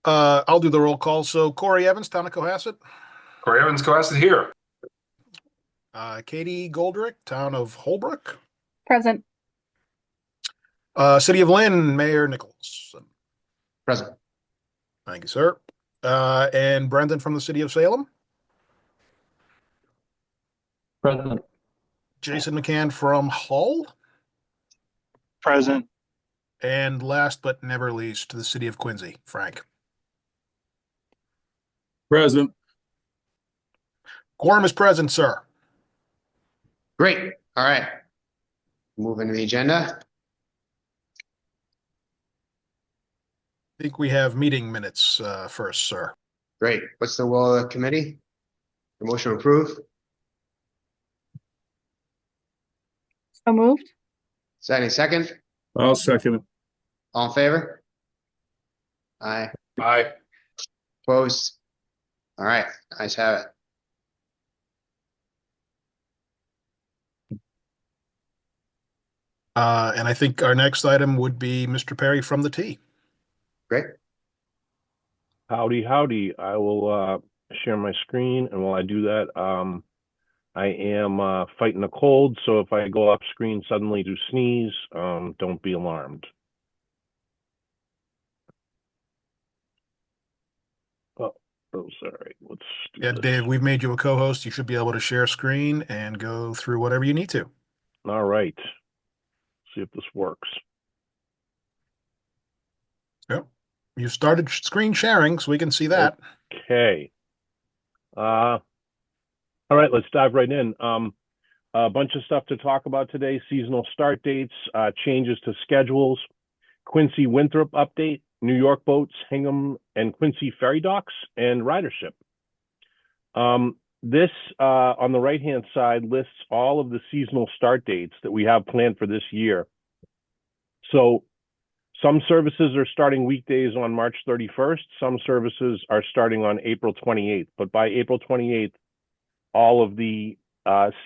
I'll do the roll call. So Corey Evans, Town of Cohasset. Corey Evans Cohasset here. Katie Goldrick, Town of Holbrook. Present. City of Lynn, Mayor Nichols. Present. Thank you, sir. And Brendan from the City of Salem. Present. Jason McCann from Hull. Present. And last but never least, the City of Quincy, Frank. Present. Quorum is present, sir. Great. All right. Moving to the agenda. I think we have meeting minutes first, sir. Great. What's the will of the committee? The motion to approve. So moved. Is that any second? I'll second it. All in favor? Aye. Aye. Opposed? All right. Ayes have it. And I think our next item would be Mr. Perry from the T. Great. Howdy, howdy. I will share my screen, and while I do that, I am fighting a cold, so if I go off screen suddenly to sneeze, don't be alarmed. Oh, sorry. Let's do Yeah, this. Dave, we've made you a co-host. You should be able to share screen and go through whatever you need to. All right. See if this works. Yep. You started screen sharing, so we can see that. Okay. All right, let's dive right in. A bunch of stuff to talk about today: seasonal start dates, changes to schedules, Quincy Winthrop update, New York boats, Hingham and Quincy ferry docks, and ridership. This on the right-hand side lists all of the seasonal start dates that we have planned for this year. So some services are starting weekdays on March 31st. Some services are starting on April 28th. But by April 28th, all of the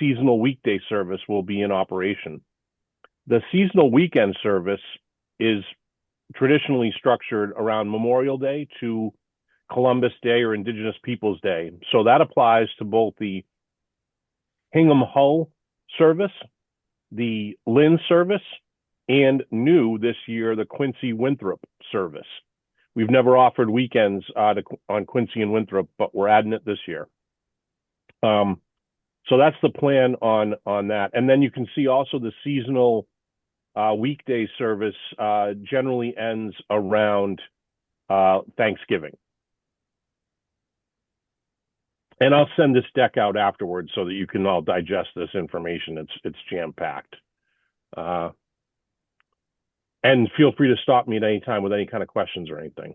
seasonal weekday service will be in operation. The seasonal weekend service is traditionally structured around Memorial Day to Columbus Day or Indigenous Peoples Day. So that applies to both the Hingham Hull service, the Lynn service, and new this year, the Quincy Winthrop service. We've never offered weekends on Quincy and Winthrop, but we're adding it this year. So that's the plan on that. And then you can see also the seasonal weekday service generally ends around Thanksgiving. And I'll send this deck out afterwards so that you can all digest this information. It's jam-packed. And feel free to stop me at any time with any kind of questions or anything.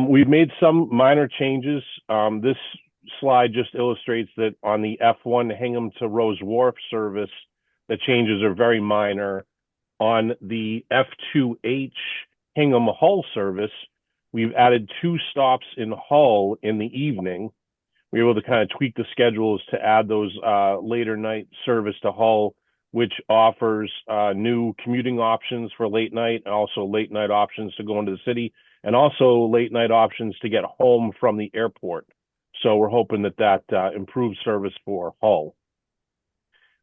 We've made some minor changes. This slide just illustrates that on the F1 Hingham to Rose Wharf service, the changes are very minor. On the F2H Hingham Hull service, we've added 2 stops in Hull in the evening. We were able to kind of tweak the schedules to add those later night service to Hull, which offers new commuting options for late night, and also late night options to go into the city, and also late night options to get home from the airport. So we're hoping that improves service for Hull.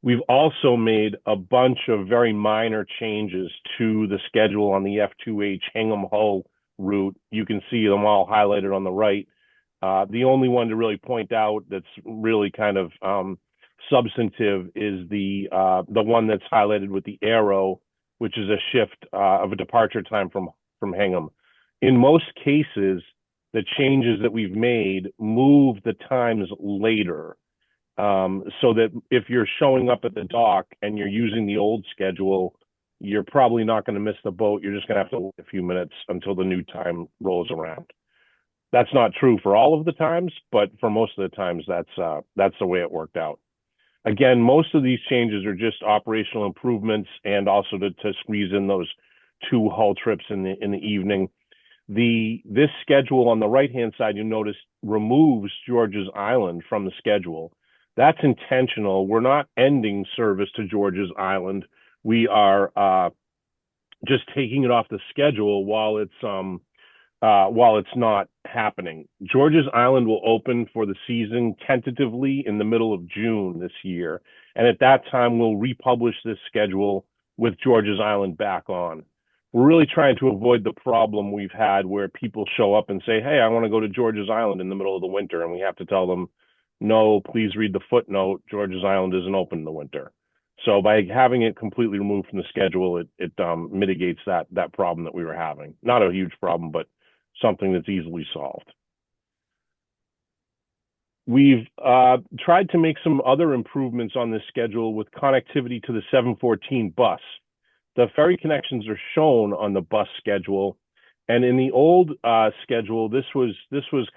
We've also made a bunch of very minor changes to the schedule on the F2H Hingham Hull route. You can see them all highlighted on the right. The only one to really point out that's really kind of substantive is the one that's highlighted with the arrow, which is a shift of a departure time from Hingham. In most cases, the changes that we've made move the times later, so that if you're showing up at the dock and you're using the old schedule, you're probably not going to miss the boat. You're just going to have to wait a few minutes until the new time rolls around. That's not true for all of the times, but for most of the times, that's the way it worked out. Again, most of these changes are just operational improvements and also to squeeze in those 2 Hull trips in the evening. This schedule on the right-hand side, you notice, removes George's Island from the schedule. That's intentional. We're not ending service to George's Island. We are just taking it off the schedule while it's not happening. George's Island will open for the season tentatively in the middle of June this year. And at that time, we'll republish this schedule with George's Island back on. We're really trying to avoid the problem we've had where people show up and say, hey, I want to go to George's Island in the middle of the winter. And we have to tell them, no, please read the footnote. George's Island isn't open in the winter. So by having it completely removed from the schedule, it mitigates that problem that we were having. Not a huge problem, but something that's easily solved. We've tried to make some other improvements on this schedule with connectivity to the 714 bus. The ferry connections are shown on the bus schedule, and in the old schedule, this was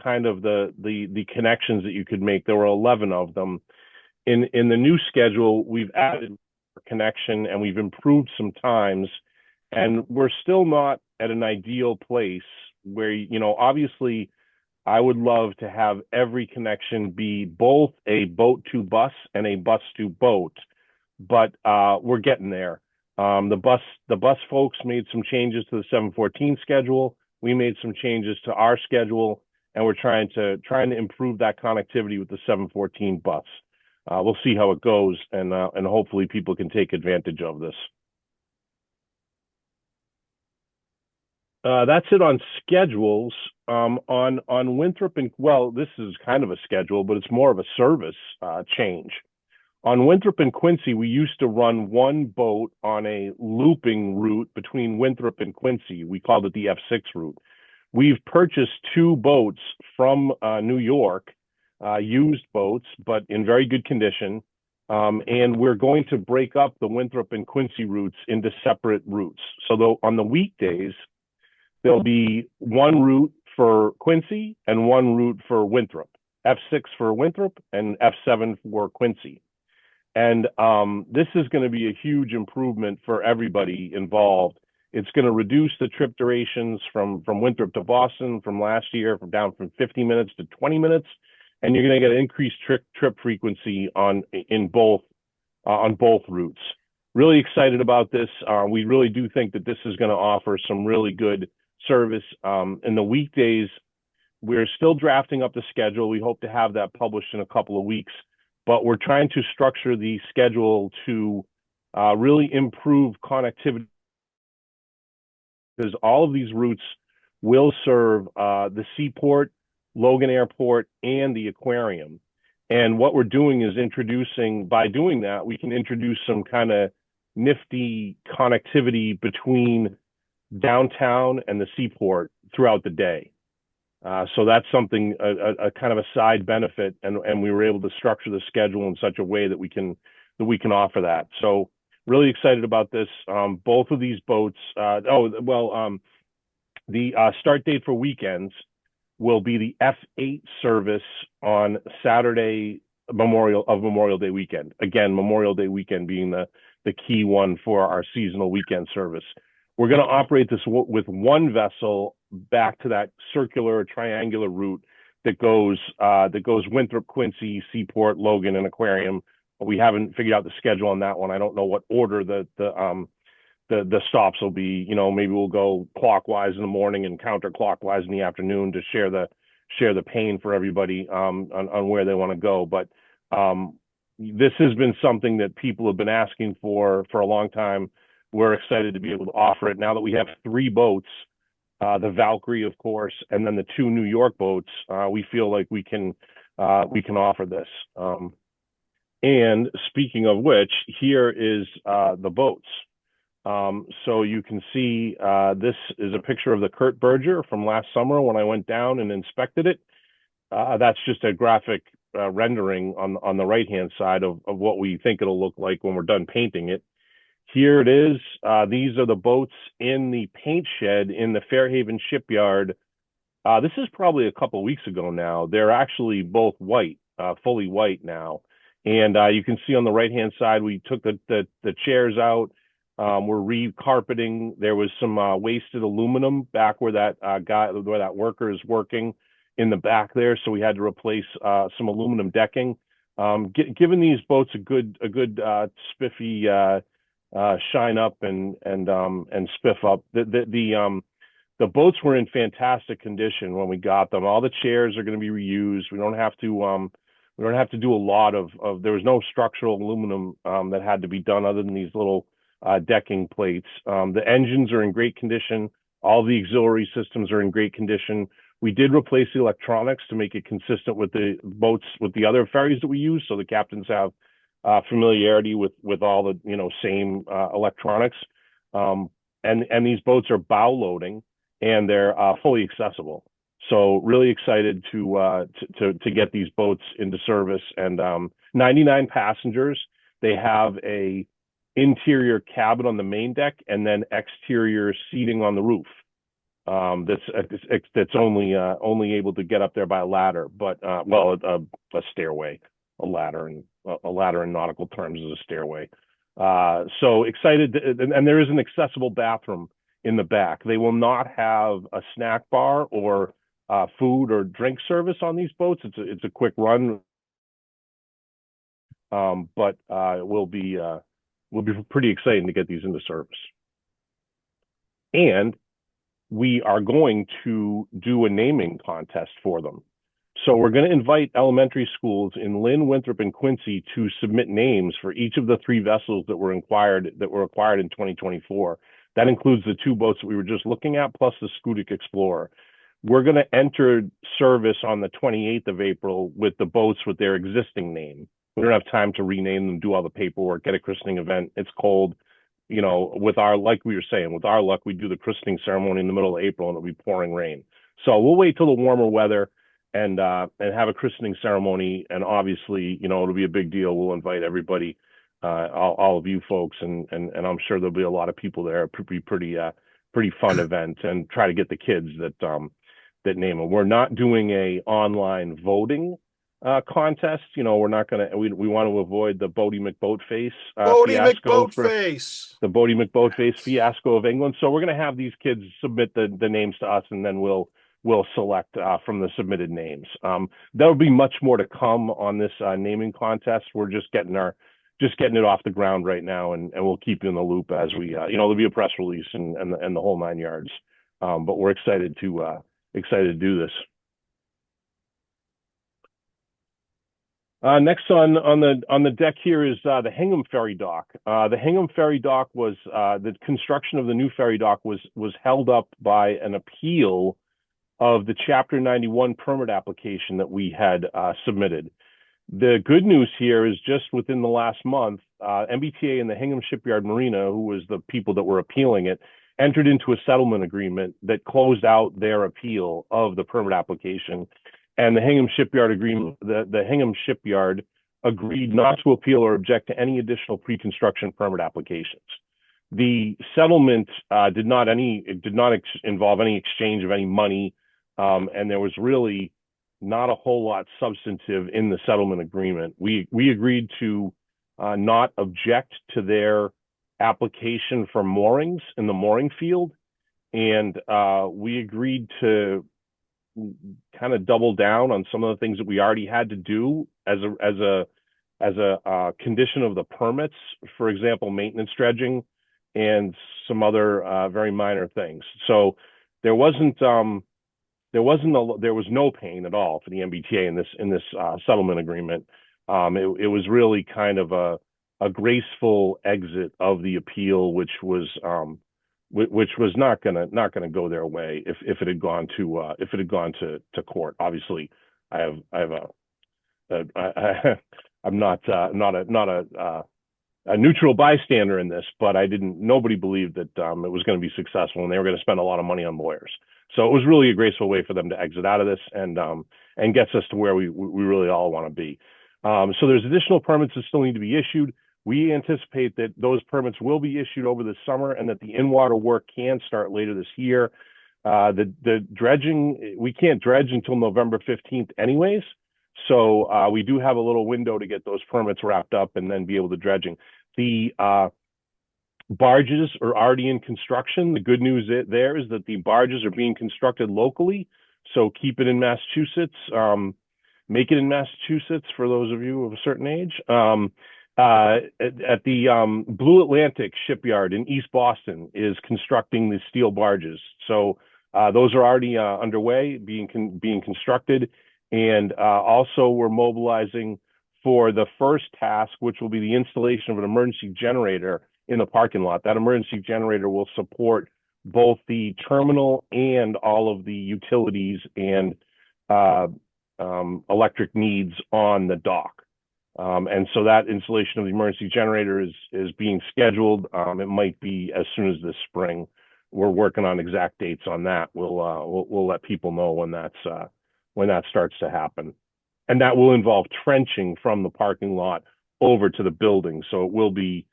kind of the connections that you could make. There were 11 of them. In the new schedule, we've added a connection and we've improved some times, and we're still not at an ideal place where, you know, obviously I would love to have every connection be both a boat to bus and a bus to boat, but we're getting there. The bus folks made some changes to the 714 schedule. We made some changes to our schedule, and we're trying to improve that connectivity with the 714 bus. We'll see how it goes, and hopefully people can take advantage of this. That's it on schedules. On Winthrop and, well, this is kind of a schedule, but it's more of a service change. On Winthrop and Quincy, we used to run one boat on a looping route between Winthrop and Quincy. We called it the F6 route. We've purchased two boats from New York, used boats, but in very good condition. And we're going to break up the Winthrop and Quincy routes into separate routes. So on the weekdays, there'll be one route for Quincy and one route for Winthrop, F6 for Winthrop and F7 for Quincy. And this is going to be a huge improvement for everybody involved. It's going to reduce the trip durations from Winthrop to Boston from last year, down from 50 minutes to 20 minutes. And you're going to get an increased trip frequency on both routes. Really excited about this. We really do think that this is going to offer some really good service. In the weekdays, we're still drafting up the schedule. We hope to have that published in a couple of weeks, but we're trying to structure the schedule to really improve connectivity, because all of these routes will serve the seaport, Logan Airport, and the aquarium. And what we're doing is by doing that, we can introduce some kind of nifty connectivity between downtown and the seaport throughout the day. So that's something, a kind of a side benefit, and we were able to structure the schedule in such a way that we can offer that. So really excited about this. Both of these boats, the start date for weekends will be the F8 service on Saturday, Memorial Day weekend. Again, Memorial Day weekend being the key one for our seasonal weekend service. We're going to operate this with one vessel back to that circular triangular route that goes Winthrop, Quincy, Seaport, Logan, and Aquarium. But we haven't figured out the schedule on that one. I don't know what order the stops will be. You know, maybe we'll go clockwise in the morning and counterclockwise in the afternoon to share the pain for everybody on where they want to go. But this has been something that people have been asking for a long time. We're excited to be able to offer it now that we have three boats, the Valkyrie, of course, and then the two New York boats. We feel like we can offer this. And speaking of which, here is the boats. So you can see this is a picture of the Kurt Berger from last summer when I went down and inspected it. That's just a graphic rendering on the right-hand side of what we think it'll look like when we're done painting it. Here it is. These are the boats in the paint shed in the Fairhaven shipyard. This is probably a couple weeks ago now. They're actually both white, fully white now. And you can see on the right-hand side, we took the chairs out. We're recarpeting. There was some wasted aluminum back where where that worker is working in the back there. So we had to replace some aluminum decking. Giving these boats a good spiffy shine up and spiff up. The boats were in fantastic condition when we got them. All the chairs are going to be reused. We don't have to do a lot of there was no structural aluminum that had to be done other than these little decking plates. The engines are in great condition. All the auxiliary systems are in great condition. We did replace the electronics to make it consistent with the boats, with the other ferries that we use, so the captains have familiarity with all the same electronics. And these boats are bow loading and they're fully accessible. So really excited to get these boats into service. And 99 passengers. They have a interior cabin on the main deck and then exterior seating on the roof. That's only able to get up there by a ladder, but a stairway, a ladder in nautical terms is a stairway. So excited, and there is an accessible bathroom in the back. They will not have a snack bar or food or drink service on these boats. It's a quick run, but it will be pretty exciting to get these into service. And we are going to do a naming contest for them. So we're going to invite elementary schools in Lynn, Winthrop, and Quincy to submit names for each of the 3 vessels that were acquired in 2024. That includes the 2 boats that we were just looking at, plus the Scudic Explorer. We're going to enter service on the 28th of April with the boats with their existing name. We don't have time to rename them, do all the paperwork, get a christening event. It's cold. With our, like we were saying, with our luck, we do the christening ceremony in the middle of April and it'll be pouring rain. So we'll wait till the warmer weather and have a christening ceremony. And obviously, it'll be a big deal. We'll invite everybody, all of you folks, and I'm sure there'll be a lot of people there. It'll be pretty fun event, and try to get the kids that name them. We're not doing a online voting contest. We're not going to, we want to avoid the Bodie McBoatface fiasco the Bodie McBoatface fiasco of England. So we're going to have these kids submit the names to us, and then we'll select from the submitted names. There'll be much more to come on this naming contest. We're just getting it off the ground right now, and we'll keep you in the loop as we, there'll be a press release and the whole 9 yards. But we're excited to do this. Next on the deck here is the Hingham Ferry Dock. The Hingham Ferry Dock was the construction of the new ferry dock was held up by an appeal of the Chapter 91 permit application that we had submitted. The good news here is just within the last month, MBTA and the Hingham Shipyard Marina, who was the people that were appealing it, entered into a settlement agreement that closed out their appeal of the permit application. And the Hingham Shipyard agreement, the Hingham Shipyard agreed not to appeal or object to any additional pre-construction permit applications. The settlement did not involve any exchange of any money, and there was really not a whole lot substantive in the settlement agreement. We agreed to not object to their application for moorings in the mooring field, and we agreed to kind of double down on some of the things that we already had to do as a condition of the permits. For example, maintenance dredging and some other very minor things. So there was no pain at all for the MBTA in this settlement agreement. It was really kind of a graceful exit of the appeal, which was not gonna go their way if it had gone to court. Obviously, I'm not a neutral bystander in this, but nobody believed that it was going to be successful, and they were going to spend a lot of money on lawyers. So it was really a graceful way for them to exit out of this and gets us to where we really all want to be. So there's additional permits that still need to be issued. We anticipate that those permits will be issued over the summer and that the in-water work can start later this year. The dredging, we can't dredge until November 15th anyways. So we do have a little window to get those permits wrapped up and then be able to dredging. The barges are already in construction. The good news there is that the barges are being constructed locally. So keep it in Massachusetts. Make it in Massachusetts for those of you of a certain age. At the Blue Atlantic shipyard in East Boston is constructing the steel barges. So those are already underway, being constructed, and also we're mobilizing for the first task, which will be the installation of an emergency generator in the parking lot. That emergency generator will support both the terminal and all of the utilities and electric needs on the dock. And so that installation of the emergency generator is being scheduled. It might be as soon as this spring. We're working on exact dates on that. We'll let people know when that starts to happen, and that will involve trenching from the parking lot over to the building. So it will be,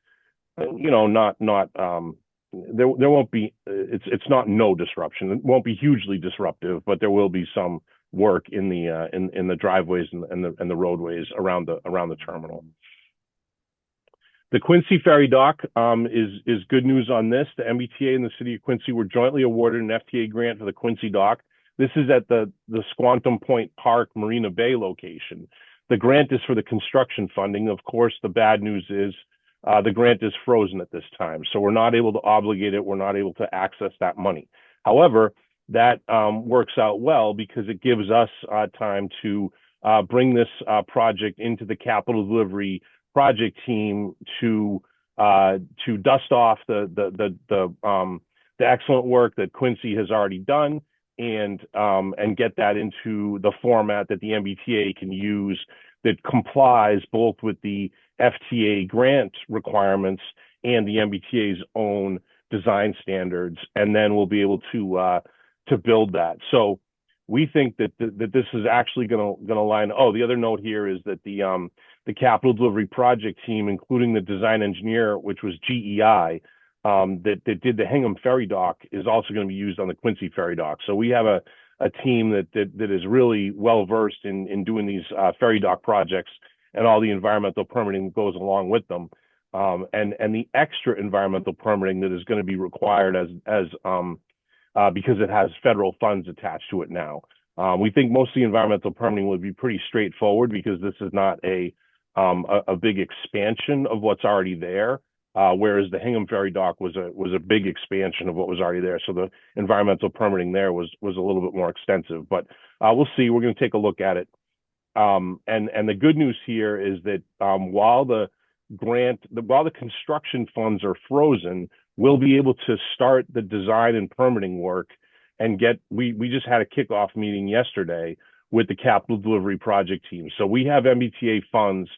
not there won't be, it's not no disruption. It won't be hugely disruptive, but there will be some work in the driveways and the roadways around the terminal. The Quincy Ferry Dock is good news on this. The MBTA and the City of Quincy were jointly awarded an FTA grant for the Quincy Dock. This is at the Squantum Point Park Marina Bay location. The grant is for the construction funding. Of course, the bad news is the grant is frozen at this time, so we're not able to obligate it. We're not able to access that money. However, that works out well because it gives us time to bring this project into the capital delivery project team to dust off the excellent work that Quincy has already done and get that into the format that the MBTA can use that complies both with the FTA grant requirements and the MBTA's own design standards, and then we'll be able to build that. So we think that this is actually going to line. Oh, the other note here is that the capital delivery project team, including the design engineer, which was GEI, that did the Hingham Ferry Dock, is also going to be used on the Quincy Ferry Dock. So we have a team that is really well versed in doing these ferry dock projects and all the environmental permitting that goes along with them, and the extra environmental permitting that is going to be required as because it has federal funds attached to it now. We think most of the environmental permitting would be pretty straightforward because this is not a big expansion of what's already there, whereas the Hingham Ferry Dock was a big expansion of what was already there. So the environmental permitting there was a little bit more extensive, but we'll see. We're going to take a look at it. And the good news here is that while the construction funds are frozen, we'll be able to start the design and permitting work and we just had a kickoff meeting yesterday with the capital delivery project team. So we have MBTA funds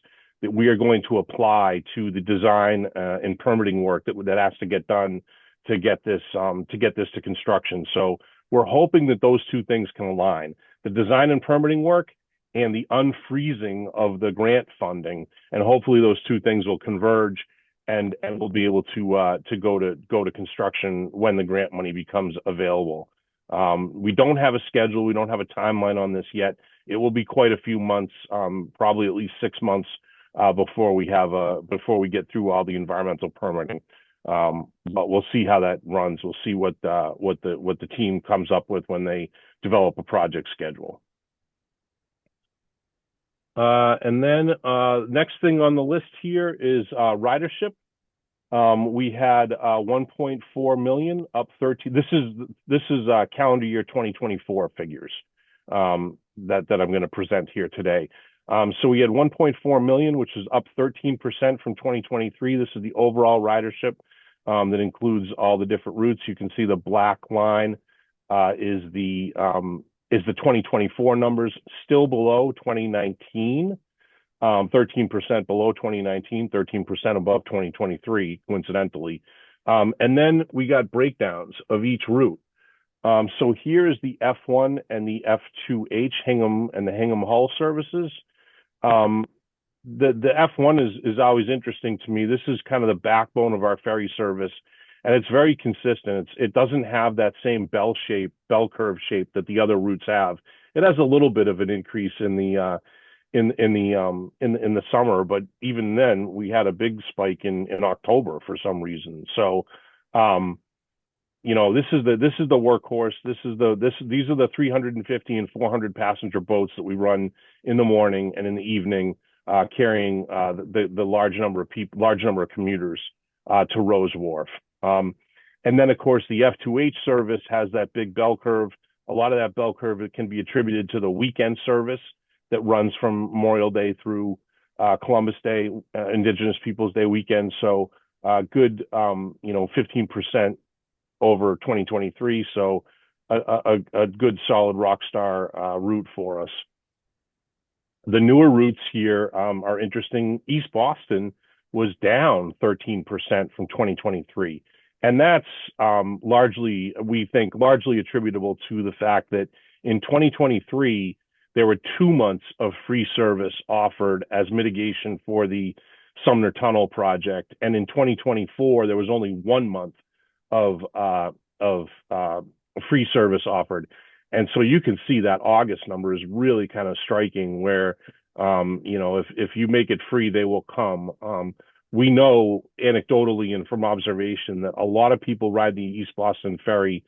that we are going to apply to the design and permitting work that has to get done to get this to construction. So we're hoping that those two things can align: the design and permitting work and the unfreezing of the grant funding, and hopefully those two things will converge, and we'll be able to go to construction when the grant money becomes available. We don't have a schedule. We don't have a timeline on this yet. It will be quite a few months, probably at least 6 months before we get through all the environmental permitting. But we'll see how that runs. We'll see what the team comes up with when they develop a project schedule. And then next thing on the list here is ridership. We had 1.4 million, up 13. This is calendar year 2024 figures that I'm going to present here today. So we had 1.4 million, which is up 13% from 2023. This is the overall ridership that includes all the different routes. You can see the black line is the 2024 numbers, still below 2019, 13% below 2019, 13% above 2023, coincidentally. And then we got breakdowns of each route. So here's the F1 and the F2H Hingham and the Hingham Hull services. The F1 is always interesting to me. This is kind of the backbone of our ferry service, and it's very consistent. It doesn't have that same bell curve shape that the other routes have. It has a little bit of an increase in the summer, but even then we had a big spike in October for some reason. So this is the workhorse. These are the 350 and 400 passenger boats that we run in the morning and in the evening carrying the large number of people, large number of commuters to Rose Wharf. And then, of course, the F2H service has that big bell curve. A lot of that bell curve can be attributed to the weekend service that runs from Memorial Day through Columbus Day, Indigenous Peoples Day weekend. So good, 15% over 2023. So a good solid rock star route for us. The newer routes here are interesting. East Boston was down 13% from 2023. And that's largely, we think, largely attributable to the fact that in 2023, there were 2 months of free service offered as mitigation for the Sumner Tunnel project. And in 2024, there was only 1 month of free service offered. And so you can see that August number is really kind of striking where, if you make it free, they will come. We know anecdotally and from observation that a lot of people ride the East Boston Ferry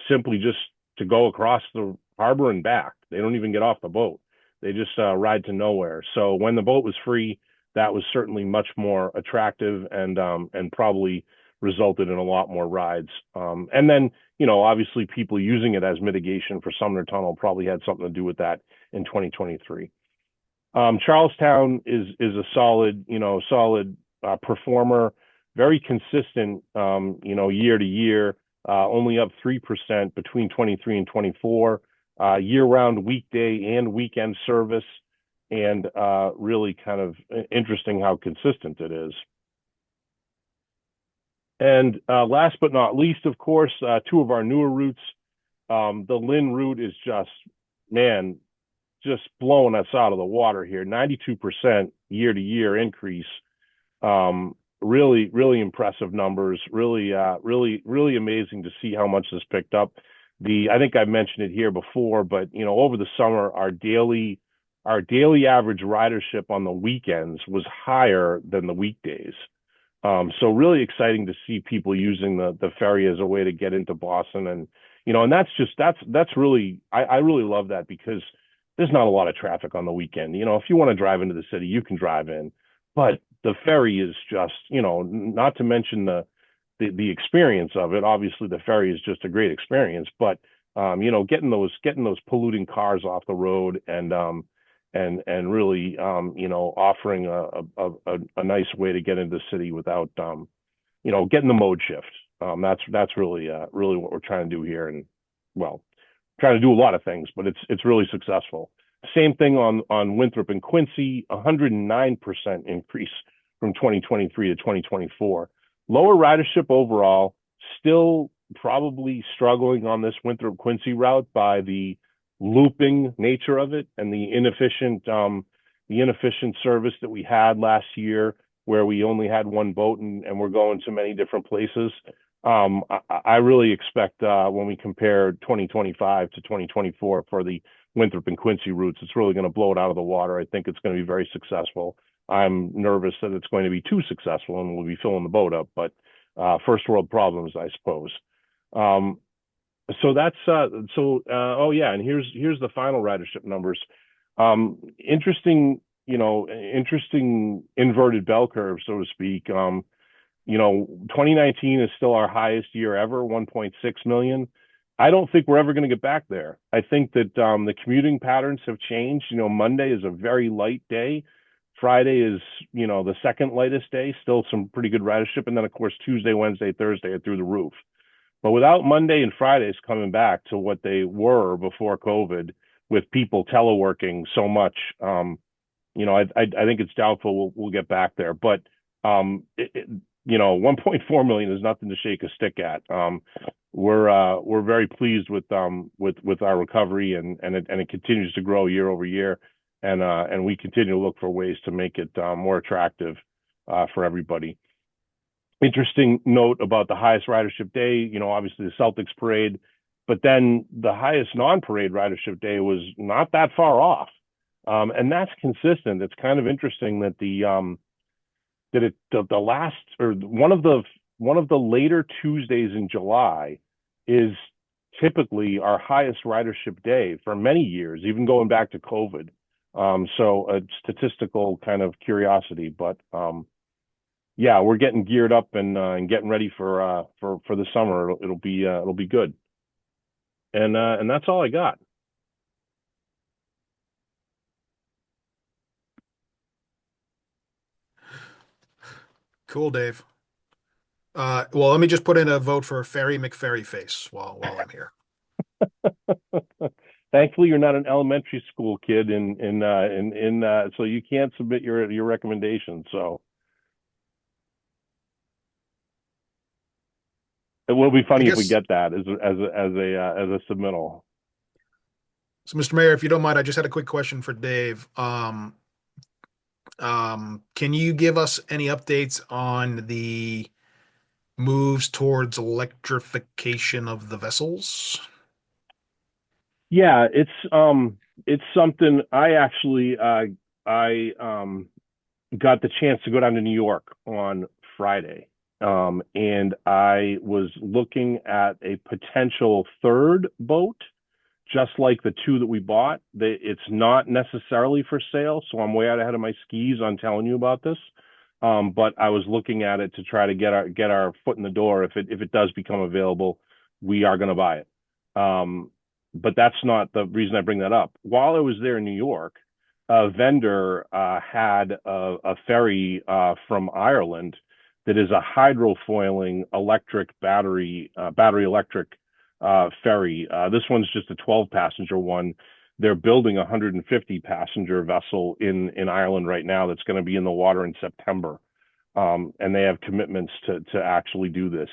simply just to go across the harbor and back. They don't even get off the boat. They just ride to nowhere. So when the boat was free, that was certainly much more attractive and probably resulted in a lot more rides. And then, obviously people using it as mitigation for Sumner Tunnel probably had something to do with that in 2023. Charlestown is a solid performer, very consistent, year to year, only up 3% between 23 and 24, year-round weekday and weekend service, and really kind of interesting how consistent it is. And last but not least, of course, 2 of our newer routes. The Lynn route is just blowing us out of the water here. 92% year-to-year increase. Really, really impressive numbers. Really amazing to see how much this picked up. I think I mentioned it here before, but over the summer, our daily average ridership on the weekends was higher than the weekdays. So really exciting to see people using the ferry as a way to get into Boston. And, and that's really, I really love that because there's not a lot of traffic on the weekend. If you want to drive into the city, you can drive in, but the ferry is just, not to mention the experience of it. Obviously the ferry is just a great experience, but, getting those polluting cars off the road and really, offering a nice way to get into the city without, getting the mode shift. That's really what we're trying to do here. And trying to do a lot of things, but it's really successful. Same thing on Winthrop and Quincy, 109% increase from 2023 to 2024. Lower ridership overall, still probably struggling on this Winthrop Quincy route by the looping nature of it and the inefficient service that we had last year, where we only had 1 boat and we're going to many different places. I really expect when we compare 2025 to 2024 for the Winthrop and Quincy routes, it's really going to blow it out of the water. I think it's going to be very successful. I'm nervous that it's going to be too successful and we'll be filling the boat up, but first world problems, I suppose. So that's and here's the final ridership numbers. Interesting inverted bell curve, so to speak. 2019 is still our highest year ever, 1.6 million. I don't think we're ever going to get back there. I think that the commuting patterns have changed. Monday is a very light day. Friday is, the second lightest day, still some pretty good ridership. And then, of course, Tuesday, Wednesday, Thursday are through the roof. But without Monday and Fridays coming back to what they were before COVID, with people teleworking so much, I think it's doubtful we'll get back there. But 1.4 million is nothing to shake a stick at. We're very pleased with our recovery, and it continues to grow year over year, and we continue to look for ways to make it more attractive for everybody. Interesting note about the highest ridership day, obviously the Celtics parade, but then the highest non-parade ridership day was not that far off, and that's consistent. It's kind of interesting that one of the later Tuesdays in July is typically our highest ridership day for many years, even going back to COVID. So a statistical kind of curiosity, but yeah, we're getting geared up and getting ready for the summer. It'll be good. And that's all I got. Cool, Dave. Well, let me just put in a vote for Ferry McFerry face while I'm here. Thankfully, you're not an elementary school kid, so you can't submit your recommendation. So it will be funny if we guess- get that as a submittal. So, Mr. Mayor, if you don't mind, I just had a quick question for Dave. Can you give us any updates on the moves towards electrification of the vessels? Yeah, it's something I actually I got the chance to go down to New York on Friday. And I was looking at a potential third boat, just like the two that we bought. It's not necessarily for sale, so I'm way out ahead of my skis on telling you about this. But I was looking at it to try to get our foot in the door. If it does become available, we are going to buy it. But that's not the reason I bring that up. While I was there in New York, a vendor had a ferry from Ireland that is a hydrofoiling electric battery electric ferry. This one's just a 12-passenger one. They're building a 150-passenger vessel in Ireland right now that's going to be in the water in September. And they have commitments to actually do this.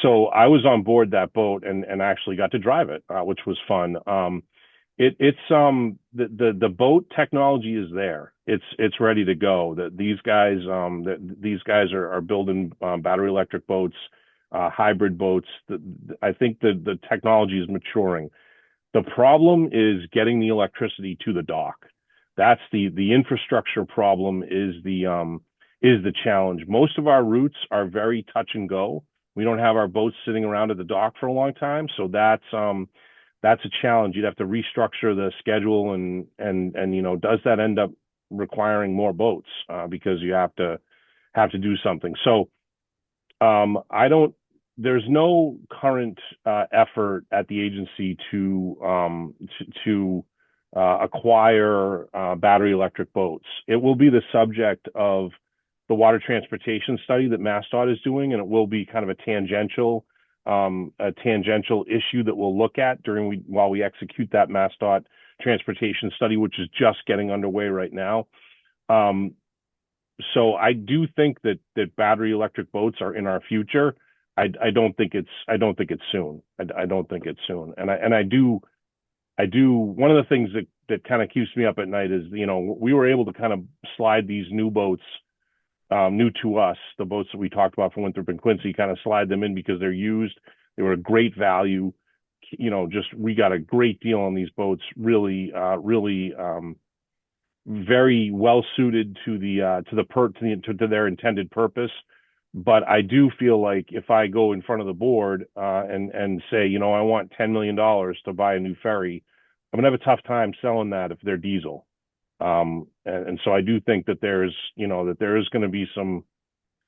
So I was on board that boat and actually got to drive it, which was fun. The boat technology is there. It's ready to go. These guys are building battery electric boats, hybrid boats. I think the technology is maturing. The problem is getting the electricity to the dock. That's the infrastructure problem is the challenge. Most of our routes are very touch and go. We don't have our boats sitting around at the dock for a long time, so that's a challenge. You'd have to restructure the schedule and does that end up requiring more boats because you have to do something. So there's no current effort at the agency to acquire battery electric boats. It will be the subject of the water transportation study that MassDOT is doing, and it will be kind of a tangential issue that we'll look at while we execute that MassDOT transportation study, which is just getting underway right now. So I do think that battery electric boats are in our future. I don't think it's soon. I don't think it's soon. And I do. One of the things that kind of keeps me up at night is, we were able to kind of slide these new boats, new to us, the boats that we talked about from Winthrop and Quincy, kind of slide them in because they're used. They were a great value. We got a great deal on these boats. Really, very well suited to their intended purpose. But I do feel like if I go in front of the board and say, I want $10 million to buy a new ferry, I'm gonna have a tough time selling that if they're diesel. And so I do think that there is going to be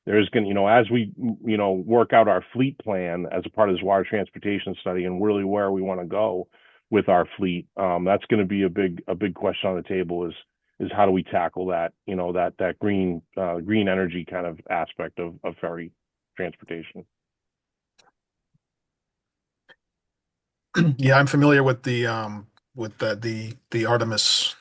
as we work out our fleet plan as a part of this water transportation study and really where we want to go with our fleet, that's going to be a big question on the table is how do we tackle that that green energy kind of aspect of ferry transportation. Yeah, I'm familiar with the Artemis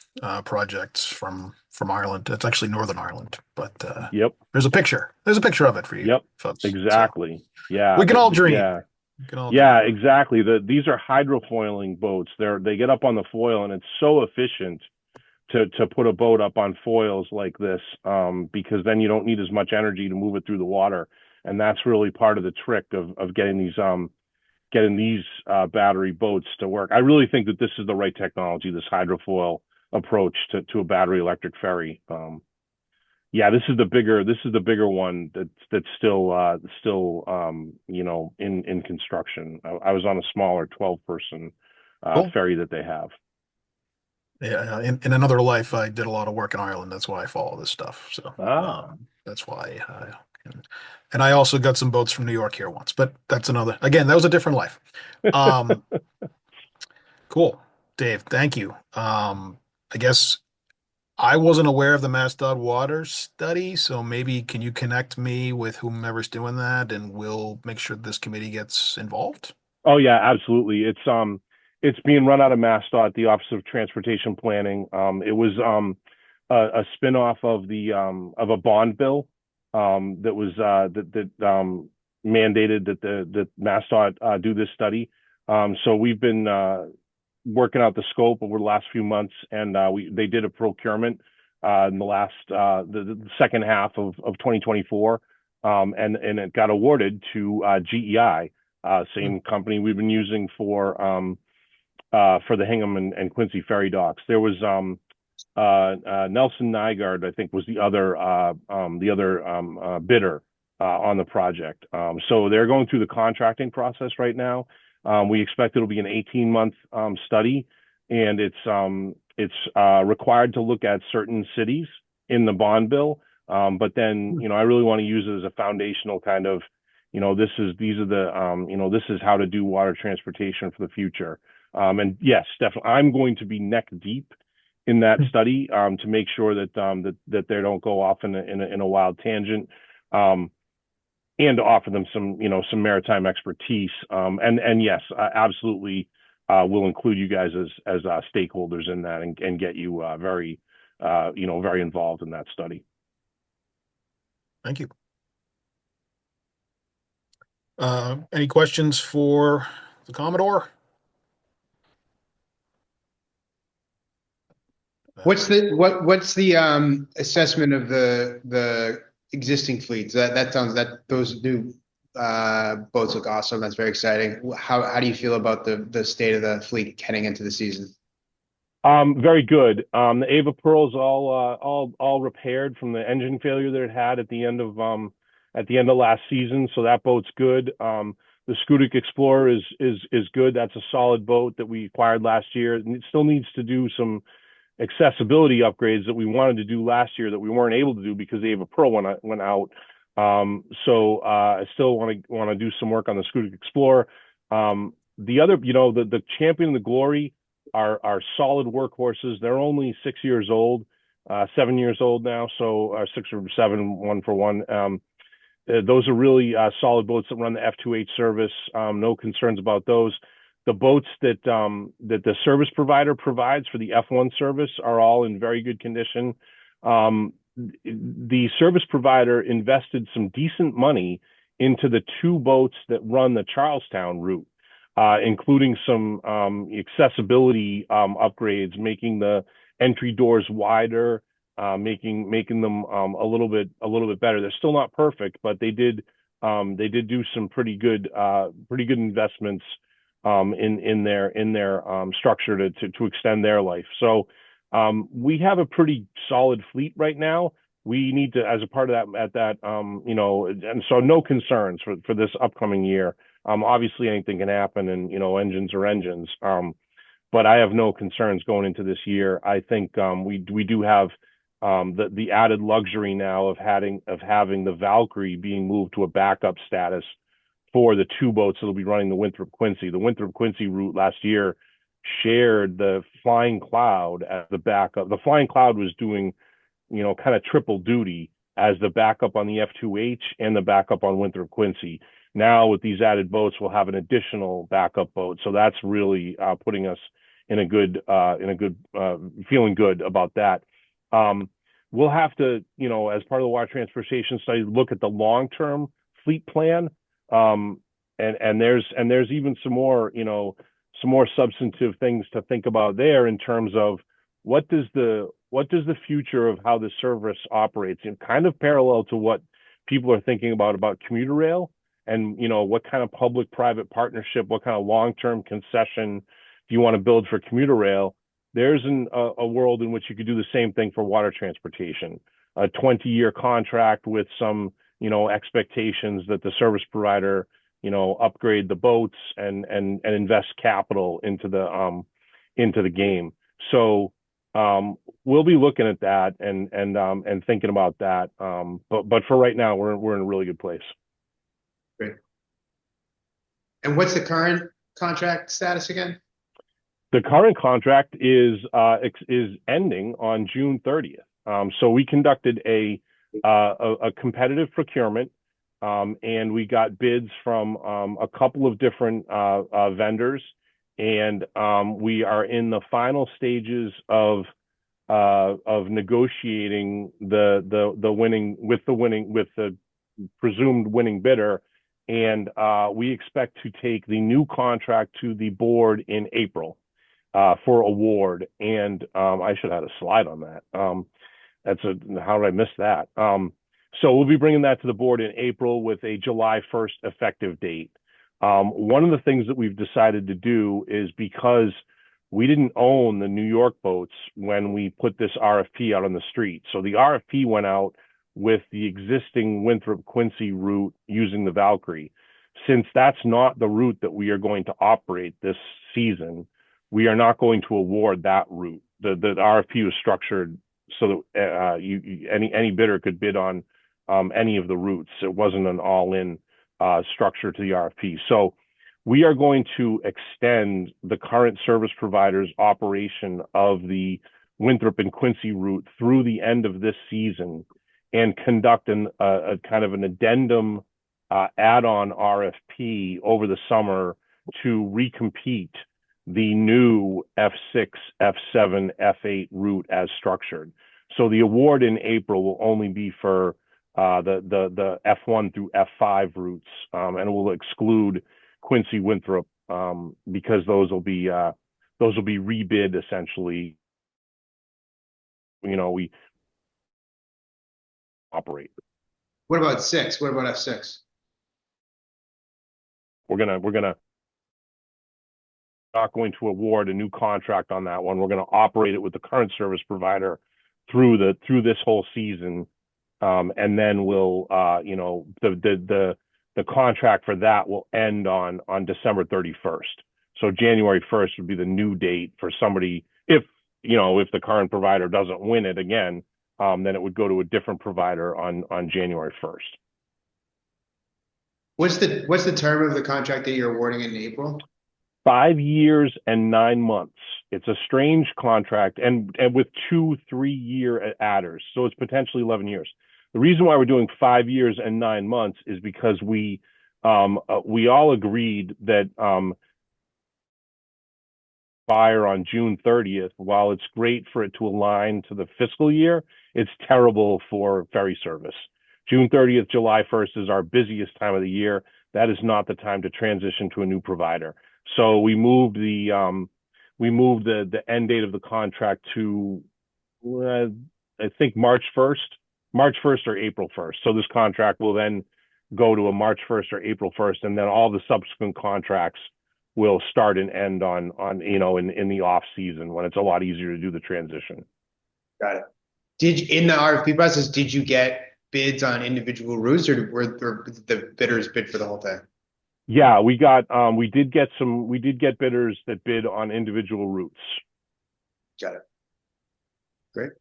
projects from Ireland. It's actually Northern Ireland, but Yep. there's a picture. There's a picture of it for you, Yep. folks. Exactly. So Yeah. we can all dream. Yeah. We can all Yeah, dream. exactly. These are hydrofoiling boats. They get up on the foil, and it's so efficient to put a boat up on foils like this, because then you don't need as much energy to move it through the water, and that's really part of the trick of getting these battery boats to work. I really think that this is the right technology, this hydrofoil approach to a battery electric ferry. Yeah, this is the bigger one that's still in construction. I was on a smaller 12-person Cool. ferry that they have. Yeah, in another life, I did a lot of work in Ireland. That's why I follow this stuff. So Ah. that's why. And I also got some boats from New York here once, but that's another. Again, that was a different life. Um, cool, Dave. Thank you. I guess I wasn't aware of the MassDOT water study, so maybe can you connect me with whomever's doing that, and we'll make sure this committee gets involved. Oh yeah, absolutely. It's being run out of MassDOT, the Office of Transportation Planning. It was a spin-off of the of a bond bill that was mandated that MassDOT do this study. So we've been working out the scope over the last few months, and they did a procurement in the last the second half of 2024, and it got awarded to GEI, same company we've been using for the Hingham and Quincy ferry docks. There was Nelson Nygaard, I think, was the other bidder on the project. So they're going through the contracting process right now. We expect it'll be an 18-month study, and it's required to look at certain cities in the bond bill. But then, I really want to use it as a foundational kind of, this is how to do water transportation for the future. And yes, definitely, I'm going to be neck deep in that study to make sure that that they don't go off in a wild tangent. And to offer them some maritime expertise. And yes, absolutely, we'll include you guys as stakeholders in that and get you very involved in that study. Thank you. Any questions for the Commodore? What's the assessment of the existing fleets? That sounds that those new boats look awesome. That's very exciting. How do you feel about the state of the fleet heading into the season? Very good. The Ava Pearl's all repaired from the engine failure that it had at the end of last season, so that boat's good. The Scudic Explorer is good. That's a solid boat that we acquired last year. And it still needs to do some accessibility upgrades that we wanted to do last year that we weren't able to do because the Ava Pearl went out. So I still want to do some work on the Scudic Explorer. The other, the Champion and the Glory are solid workhorses. They're only 6 years old, 7 years old now, so 6 or 7, 1 for 1. Those are really solid boats that run the F2H service. No concerns about those. The boats that the service provider provides for the F1 service are all in very good condition. The service provider invested some decent money into the 2 boats that run the Charlestown route, including some accessibility upgrades, making the entry doors wider, making them a little bit better. They're still not perfect, but they did do some pretty good investments in their structure to extend their life. So we have a pretty solid fleet right now. We need to, as a part of that, and so no concerns for this upcoming year. Obviously anything can happen, and engines are engines. But I have no concerns going into this year. I think we do have the added luxury now of having the Valkyrie being moved to a backup status for the 2 boats that'll be running the Winthrop Quincy. The Winthrop Quincy route last year shared the Flying Cloud as the backup. The Flying Cloud was doing, kind of triple duty as the backup on the F2H and the backup on Winthrop Quincy. Now with these added boats, we'll have an additional backup boat. So that's really putting us in a good feeling good about that. We'll have to, as part of the water transportation study, look at the long-term fleet plan. And there's even some more substantive things to think about there in terms of what does the future of how the service operates, and kind of parallel to what people are thinking about commuter rail, and what kind of public-private partnership, what kind of long-term concession do you want to build for commuter rail. There's a world in which you could do the same thing for water transportation, a 20-year contract with some expectations that the service provider upgrade the boats and invest capital into the game. So we'll be looking at that and thinking about that. But for right now, we're in a really good place. Great. And what's the current contract status again? The current contract is ending on June 30th. So we conducted a competitive procurement, and we got bids from a couple of different vendors, and we are in the final stages of negotiating with the presumed winning bidder, and we expect to take the new contract to the board in April for award. And I should have had a slide on that. How did I miss that? So we'll be bringing that to the board in April with a July 1st effective date. One of the things that we've decided to do is, because we didn't own the New York boats when we put this RFP out on the street. So the RFP went out with the existing Winthrop-Quincy route using the Valkyrie. Since that's not the route that we are going to operate this season, we are not going to award that route. The RFP was structured so that any bidder could bid on any of the routes. It wasn't an all-in structure to the RFP. So we are going to extend the current service provider's operation of the Winthrop and Quincy route through the end of this season and conduct a kind of an addendum add-on RFP over the summer to recompete the new F6, F7, F8 route as structured. So the award in April will only be for the F1 through F5 routes, and it will exclude Quincy Winthrop because those will be rebid essentially. We operate. What about 6? What about F6? We're gonna not going to award a new contract on that one. We're going to operate it with the current service provider through this whole season, and then we'll the contract for that will end on December 31st. So January 1st would be the new date for somebody. If the current provider doesn't win it again, then it would go to a different provider on January 1st. What's the term of the contract that you're awarding in April? 5 years and 9 months. It's a strange contract, and with 2 3-year adders, so it's potentially 11 years. The reason why we're doing 5 years and 9 months is because we all agreed that fire on June 30th. While it's great for it to align to the fiscal year, it's terrible for ferry service. June 30th, July 1st is our busiest time of the year. That is not the time to transition to a new provider. So we moved the end date of the contract to I think March 1st or April 1st. So this contract will then go to a March 1st or April 1st, and then all the subsequent contracts will start and end on in the off season when it's a lot easier to do the transition. Got it. In the RFP process, did you get bids on individual routes, or were the bidders bid for the whole thing? Yeah, we did get bidders that bid on individual routes. Got it. Great.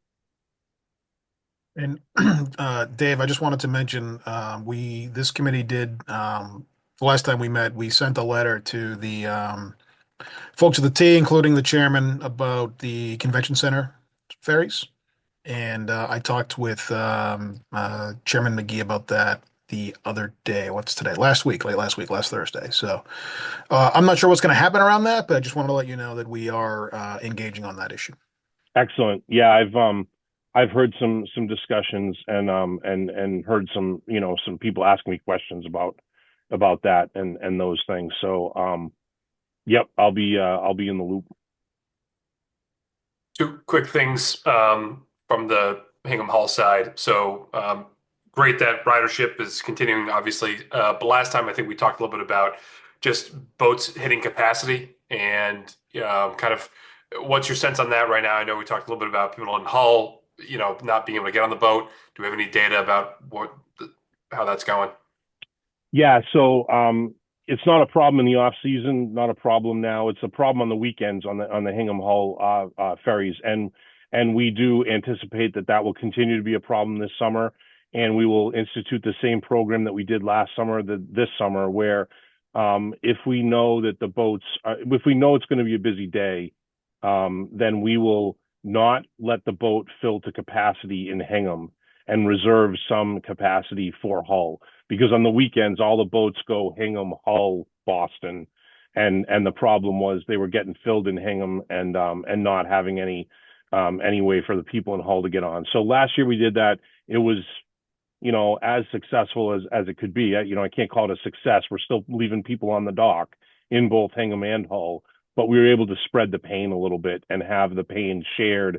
And Dave, I just wanted to mention this committee did the last time we met, we sent a letter to the folks at the T, including the chairman, about the convention center ferries. And I talked with Chairman McGee about that the other day. What's today? Last Thursday. So I'm not sure what's going to happen around that, but I just wanted to let you know that we are engaging on that issue. Excellent. Yeah, I've heard some discussions and heard some people asking me questions about that and those things. So yep, I'll be in the loop. 2 quick things from the Hingham Hall side. So great that ridership is continuing, obviously. But last time I think we talked a little bit about just boats hitting capacity and kind of what's your sense on that right now? I know we talked a little bit about people in Hull, not being able to get on the boat. Do we have any data about how that's going? Yeah, so it's not a problem in the off season, not a problem now. It's a problem on the weekends on the Hingham Hall ferries, and And we do anticipate that that will continue to be a problem this summer. And we will institute the same program that we did last summer, this summer, where if we know that the boats, if we know it's going to be a busy day, then we will not let the boat fill to capacity in Hingham and reserve some capacity for Hull. Because on the weekends, all the boats go Hingham, Hull, Boston. And the problem was they were getting filled in Hingham and not having any way for the people in Hull to get on. So last year we did that. It was, as successful as it could be. I can't call it a success. We're still leaving people on the dock in both Hingham and Hull, but we were able to spread the pain a little bit and have the pain shared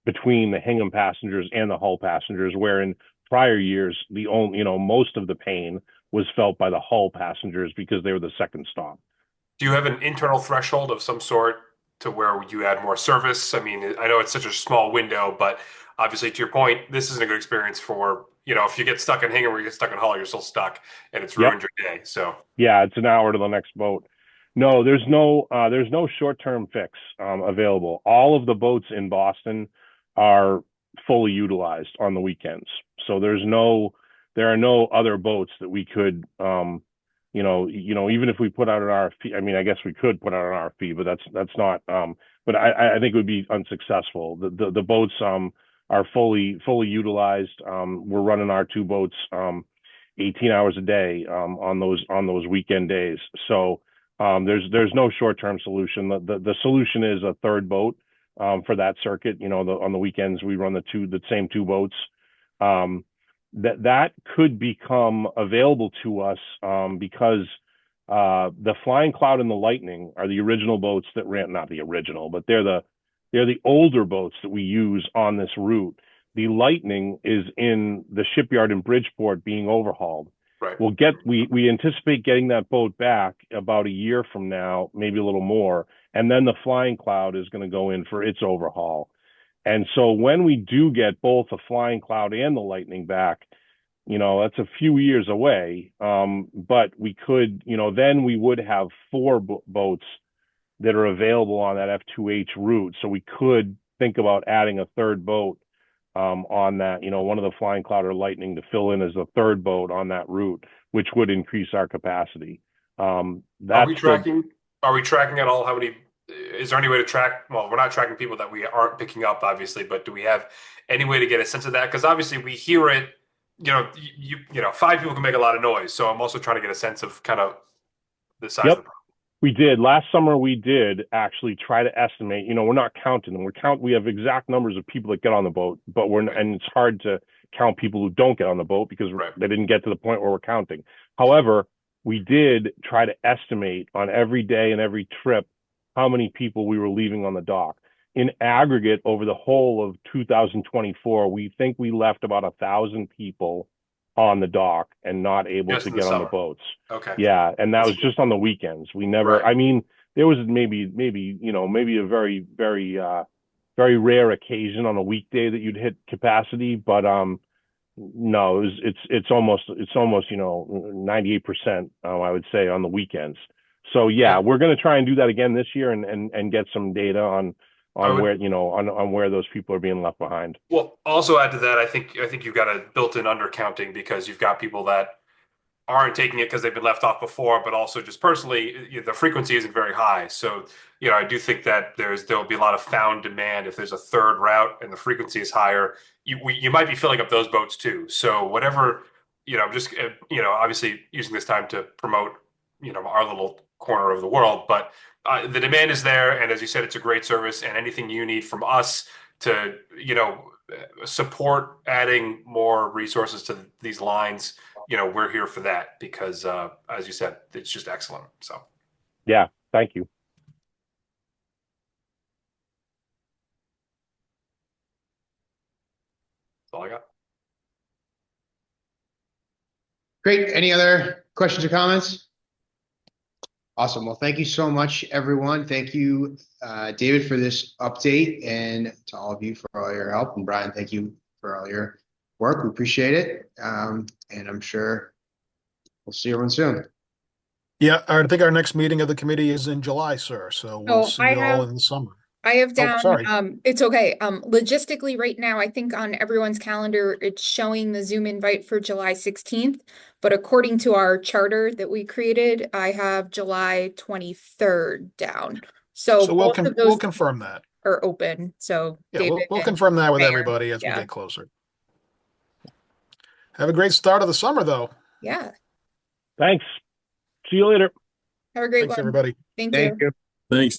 between the Hingham passengers and the Hull passengers, where in prior years, most of the pain was felt by the Hull passengers because they were the second stop. Do you have an internal threshold of some sort to where you add more service? I mean, I know it's such a small window, but obviously, to your point, this isn't a good experience for, if you get stuck in Hingham or you get stuck in Hull, you're still stuck and it's ruined your day. So yeah, it's an hour to the next boat. No, there's no short-term fix available. All of the boats in Boston are fully utilized on the weekends. So there are no other boats that we could even if we put out an RFP, I mean, I guess we could put out an RFP, but that's not. But I think it would be unsuccessful. The boats are fully utilized. We're running our two boats 18 hours a day on those weekend days. So there's no short-term solution. The solution is a third boat for that circuit. On the weekends we run the same two boats. That could become available to us because the Flying Cloud and the Lightning are the original boats that ran, not the original, but they're the older boats that we use on this route. The Lightning is in the shipyard in Bridgeport being overhauled. right. We anticipate getting that boat back about a year from now, maybe a little more, and then the Flying Cloud is going to go in for its overhaul. And so when we do get both the Flying Cloud and the Lightning back, that's a few years away. But we could, then we would have four boats that are available on that F2H route. So we could think about adding a third boat on that, one of the Flying Cloud or Lightning to fill in as a third boat on that route, which would increase our capacity. Are we tracking at all? Is there any way to track? Well, we're not tracking people that we aren't picking up, obviously, but do we have any way to get a sense of that? Because obviously we hear it, five people can make a lot of noise. So I'm also trying to get a sense of kind of the size of the problem. We did. Last summer, we did actually try to estimate. We're not counting them. We have exact numbers of people that get on the boat, but and it's hard to count people who don't get on the boat because they didn't get to the point where we're counting. However, we did try to estimate on every day and every trip how many people we were leaving on the dock. In aggregate, over the whole of 2024, we think we left about 1,000 people on the dock and not able to get on the boats. Okay. Yeah, and that was just on the weekends. We never. I mean, there was maybe a very very rare occasion on a weekday that you'd hit capacity, but no, it's almost 98%. I would say on the weekends. So yeah, we're going to try and do that again this year and get some data on where those people are being left behind. Well, also add to that, I think you've got a built-in undercounting because you've got people that aren't taking it because they've been left off before, but also just personally, the frequency isn't very high. So, I do think that there'll be a lot of found demand if there's a third route and the frequency is higher. You might be filling up those boats too. So whatever, obviously using this time to promote, our little corner of the world, but the demand is there, and as you said, it's a great service. And anything you need from us to, support adding more resources to these lines, we're here for that because, as you said, it's just excellent. So, yeah, thank you. That's all I got. Great. Any other questions or comments? Awesome. Well, thank you so much, everyone. Thank you, David, for this update, and to all of you for all your help. And Brian, thank you for all your work. We appreciate it. And I'm sure we'll see everyone soon. Yeah, I think our next meeting of the committee is in July, sir. So we'll see you all in the summer. I have Oh, down, sorry. it's okay. Logistically right now, I think on everyone's calendar, it's showing the Zoom invite for July 16th. But according to our charter that we created, I have July 23rd down. So So we'll both of we'll those confirm that. are open. So Yeah, David we'll and confirm that with Mayor. everybody as we Yeah. get closer. Have a great start of the summer, though. Yeah. Thanks. See you later. Have a great Thanks, one. everybody. Thank Thank you. you. Thanks.